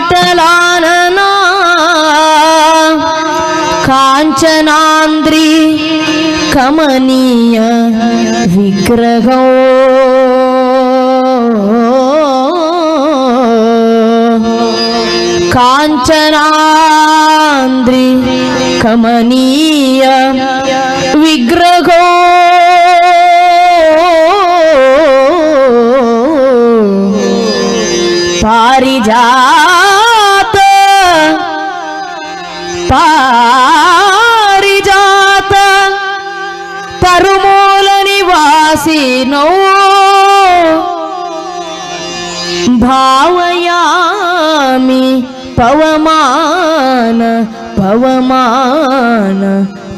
ಕಾಟಲಾನನ ಕಾಂಚನಾಂದ್ರಿ ಕಮನೀಯ ವಿಗ್ರಹೋ ಕಾಂಚನಾಂದ್ರಿ ಕಮನೀಯ ವಿಗ್ರಹೋ ಪಾರಿಜಾತ ಪಾರಿಜಾತ ತರುಮೂಲ ನಿವಾಸಿನೋ ಭಾವಯಾಮಿ ಪವಮಾನ ಪವಮಾನ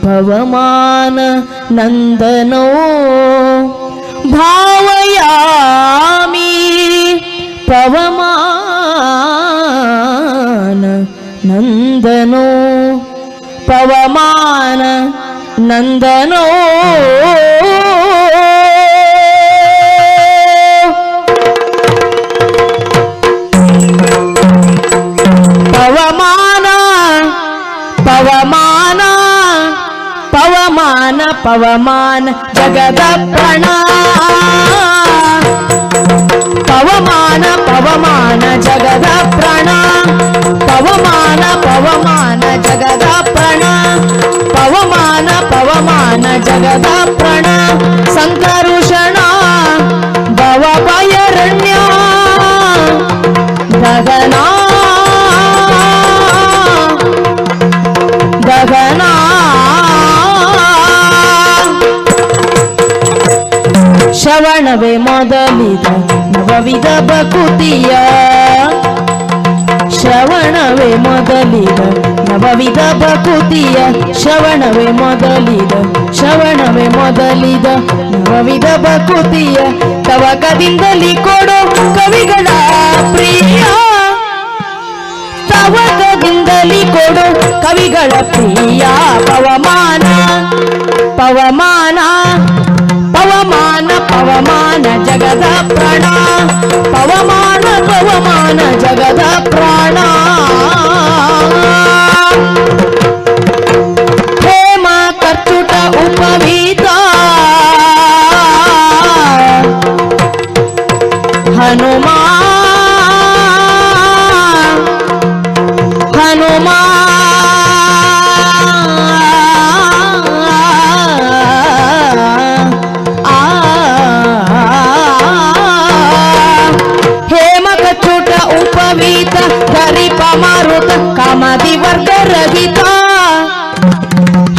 ಪವಮಾನ ನಂದನೋ ಭಾವಯಾಮಿ ಪವಮಾನ ನಂದನೋ ಪವಮಾನ ನಂದನೋ ಪವಮಾನ ಪವಮಾನ ಪವಮಾನ ಪವಮಾನ ಜಗದ ಪ್ರಾಣ ಪವಮಾನ ಪವಮಾನ ಜಗದ ಪ್ರಾಣ ಪವಮಾನ ಪವಮಾನ ಜಗದ ಪ್ರಾಣ ಪವಮಾನ ಪವಮಾನ ಜಗದ ಪ್ರಾಣ ಸಂಕರುಷಣ ಭವ ಭಯರಣ್ಯ ಗಗನ ಗಗನ ಶ್ರವಣವೇ ಮೊದಲಿದ ನವವಿಧ ಭಕುತಿಯ ಶ್ರವಣವೇ ಮೊದಲಿದ ನವವಿಧ ಭಕುತಿಯ ಶ್ರವಣವೇ ಮೊದಲಿದ ಶ್ರವಣವೇ ಮೊದಲಿದ ನವವಿಧ ಭಕುತಿಯ ತವಕದಿಂದಲಿ ಕೊಡೋ ಕವಿಗಳ ಪ್ರಿಯ ತವಕದಿಂದಲಿ ಕೊಡೋ ಕವಿಗಳ ಪ್ರಿಯ ಪವಮಾನ ಪವಮಾನ ಪವಮಾನ ಪವಮಾನ ಜಗದ ಪ್ರಾಣ ಪವಮಾನ ಪವಮಾನ ಜಗದ ಪ್ರಾಣ ಹೇಮ ಕರ್ಚುಟ ಉಪವೀತ ಹನುಮ ಹನುಮ ಉಪವೀತ ಗರಿಪ ಮಾರುತ ಕಾಮದಿ ವರ್ಗ ರಹಿತ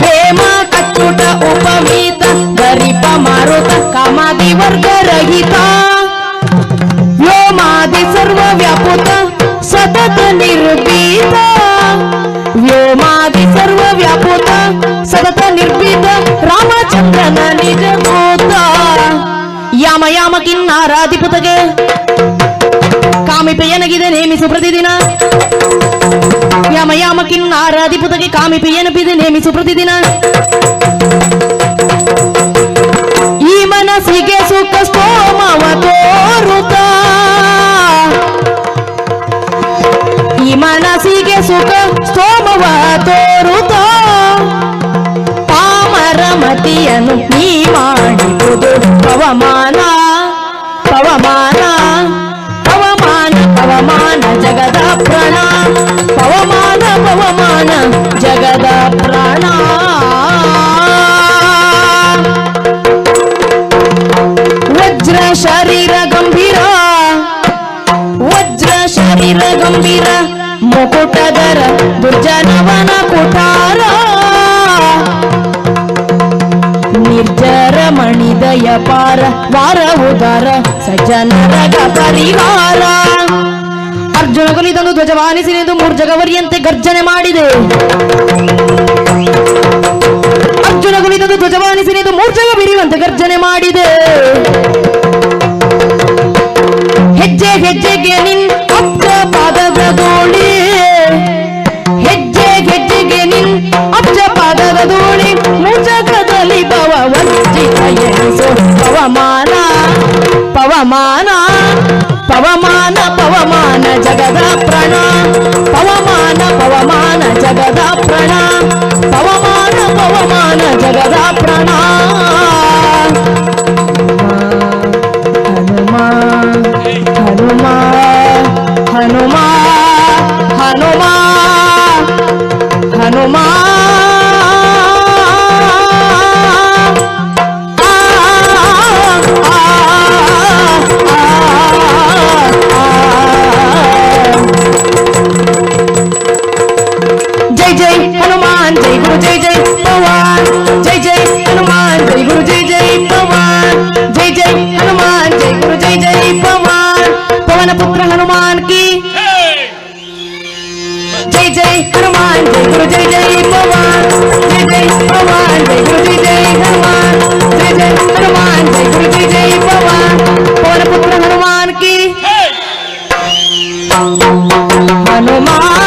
ಹೇಮ ಕಚ್ಚುಟ ಉಪವೀತ ಗರಿಪ ಮಾರುತ ಕಾಮದಿ ವರ್ಗ ರಹಿತ ವ್ಯೋಮಾದಿ ಸರ್ವ ವ್ಯಾಪುತ ಸತತ ನಿರ್ಭೀತ ವ್ಯೋಮಾದಿ ಸರ್ವ ವ್ಯಾಪುತ ಸತತ ನಿರ್ಭೀತ ರಾಮಚಂದ್ರನ ನಿಜ ಭೂತ ಯಾಮ ಯಾಮ ಕಿನ್ನಾರಾಧಿಪುತಗೆ ಕಾಮಿಪೆಯನಗಿದೆ ನೇಮಿಸು ಪ್ರತಿದಿನ ಯಾಮ ಯಾಮ ಕಿನ್ನಾರಾಧಿಪುತಗೆ ಕಾಮಿಪೆಯನಪಿದೆ ನೇಮಿಸು ಪ್ರತಿದಿನ ಈ ಮನಸ್ಸಿಗೆ ಸುಖ ಸ್ತೋಮವ ತೋರುತ್ತ ಈ ಮನಸ್ಸಿಗೆ ಸುಖ ಸ್ತೋಮವ ತೋರುತ್ತ ಪಾಮರ ಮತಿಯನ್ನು ನೀ ಮಾಡಿದುದು ಪವಮಾನ ಪವಮಾನ ಪವಮಾನ ಜಗದ ಪ್ರಾಣ ಪವಮಾನ ಪವಮಾನ ಜಗದ ಪ್ರಾಣ ವಜ್ರ ಶರೀರ ಗಂಭೀರ ವಜ್ರ ಶರೀರ ಗಂಭೀರ ಮುಕುಟಧರ ದುರ್ಜನವನ ಕುಠಾರ ನಿರ್ಜರ ಮಣಿದಯ ಪಾರ ವಾರ ಉದಾರ ಸಜ್ಜನರಗ ಪರಿಹಾರ ಅರ್ಜುನ ಕೊಲಿದಂದು ಧ್ವಜವಾನಿಸಿನೆಂದು ಮೂರ್ಜಗವರಿಯಂತೆ ಗರ್ಜನೆ ಮಾಡಿದೆ ಅರ್ಜುನ ಕೊಲಿದಂದು ಧ್ವಜವಾನಿಸಿನೆಂದು ಮೂರ್ಜಗ ಬಿರಿಯುವಂತೆ ಗರ್ಜನೆ ಮಾಡಿದೆ ಹೆಜ್ಜೆ ಹೆಜ್ಜೆಗೆ ನಿನ್ ಅಪ್ಪ ಪಾದದ ಧೂಳಿ ಹೆಜ್ಜೆ ಹೆಜ್ಜೆಗೆ ನಿನ್ ಅಪ್ಪ ಪಾದದ ಧೂಳಿ ಮೂರ್ಜಗದಲ್ಲಿ ಭವ ವಂಚಿತ ಎನಿಸು ಪವಮಾನ ಪವಮಾನ ಪವಮಾನ ಪವಮಾನ ಜಗದ ಪ್ರಾಣ ಜಗದ ಪ್ರಾಣ ಪವಮಾನ ಪವಮಾನ ಜಗದ ಪ್ರಾಣ ಹನುಮ ಹನುಮ ಹನುಮ ಹನುಮ ಹನುಮ जय जय हनुमान जय गुरु जय जय पवन जय जय हनुमान जय गुरु जय जय पवन जय जय हनुमान जय गुरु जय जय पवन पवन पुत्र हनुमान की जय जय हनुमान जय गुरु जय जय पवन जय जय हनुमान जय गुरु जय जय हनुमान जय जय हनुमान जय गुरु जय जय पवन पवन पुत्र हनुमान की हनुमान